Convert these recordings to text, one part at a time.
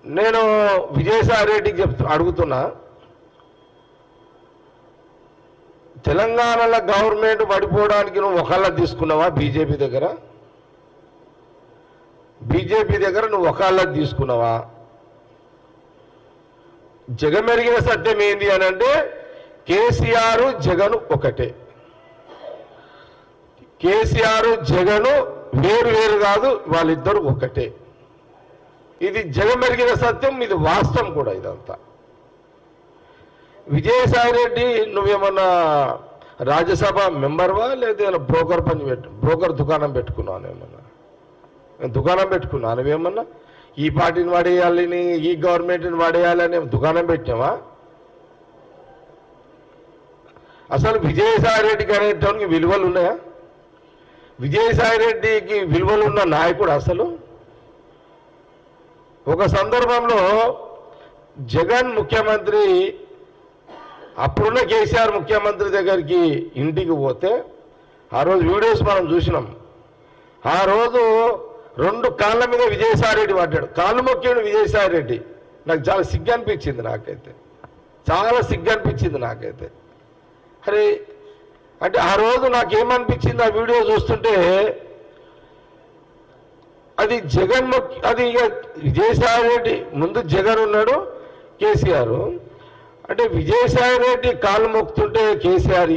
నేను విజయసాయి రెడ్డికి అడుగుతున్నా, తెలంగాణలో గవర్నమెంట్ పడిపోవడానికి నువ్వు ఒకళ్ళ తీసుకున్నావా? బీజేపీ దగ్గర నువ్వు ఒకళ్ళ తీసుకున్నావా? జగమెరిగిన సత్యం ఏంది అని అంటే కేసీఆర్ జగన్ ఒకటే. కేసీఆర్ జగన్ వేరు వేరు కాదు, వాళ్ళిద్దరు ఒకటే. ఇది జగమెరిగిన సత్యం, ఇది వాస్తవం కూడా. ఇదంతా విజయసాయి రెడ్డి నువ్వేమన్నా రాజ్యసభ మెంబర్వా లేదా బ్రోకర్ దుకాణం పెట్టుకున్నావు? ఏమన్నా దుకాణం పెట్టుకున్నావు నువ్వేమన్నా? ఈ పార్టీని వాడేయాలని, ఈ గవర్నమెంట్ని వాడేయాలని దుకాణం పెట్టావా? అసలు విజయసాయి రెడ్డికి అనేటానికి విలువలు ఉన్నాయా? విజయసాయి రెడ్డికి విలువలు ఉన్న నాయకుడు అసలు? ఒక సందర్భంలో జగన్ ముఖ్యమంత్రి, అప్పుడున్న కేసీఆర్ ముఖ్యమంత్రి దగ్గరికి ఇంటికి పోతే ఆ రోజు వీడియోస్ మనం చూసినాం. ఆ రోజు 2 కాళ్ళ మీద విజయసాయి రెడ్డి పడ్డాడు, కాళ్ళు మొక్కాడు విజయసాయి రెడ్డి. నాకు చాలా సిగ్గు అనిపించింది, నాకైతే చాలా సిగ్గు అనిపించింది నాకైతే. అరే అంటే ఆ రోజు నాకేమనిపించింది ఆ వీడియో చూస్తుంటే, అది అది ఇక విజయసాయి రెడ్డి ముందు జగన్ ఉన్నాడు, కేసీఆర్. అంటే విజయసాయి రెడ్డి కాళ్ళు మొక్కుతుంటే కేసీఆర్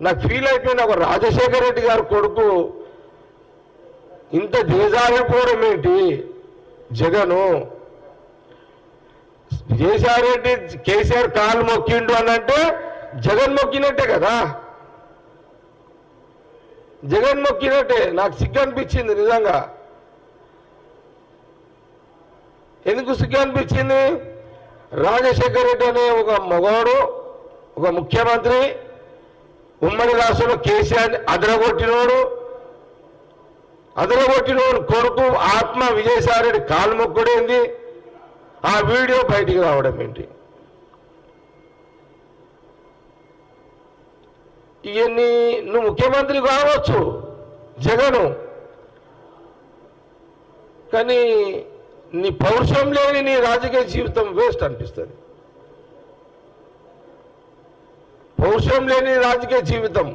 నాకు ఫీల్ అయిపోయింది, ఒక రాజశేఖర రెడ్డి గారి కొడుకు ఇంత దిగజారిపోవడం ఏంటి జగను? విజయసాయి రెడ్డి కేసీఆర్ కాళ్ళు మొక్కిండు అని అంటే జగన్ మొక్కినట్టే కదా, జగన్ మొక్కినట్టే. నాకు సిగ్గు అనిపించింది నిజంగా. ఎందుకు సిగ్గు అనిపించింది? రాజశేఖర రెడ్డి అనే ఒక మగవాడు, ఒక ముఖ్యమంత్రి, ఉమ్మడి రాష్ట్రంలో కేసీఆర్ని అదరగొట్టినోడు కొడుకు ఆత్మ విజయసాయి రెడ్డి కాలు మొక్కుడేంది? ఆ వీడియో బయటికి రావడం ఏంటి? ఇవన్నీ నువ్వు ముఖ్యమంత్రి కావచ్చు జగను, కానీ నీ పౌరుషం లేని నీ రాజకీయ జీవితం వేస్ట్ అనిపిస్తుంది. పౌరుషం లేని రాజకీయ జీవితం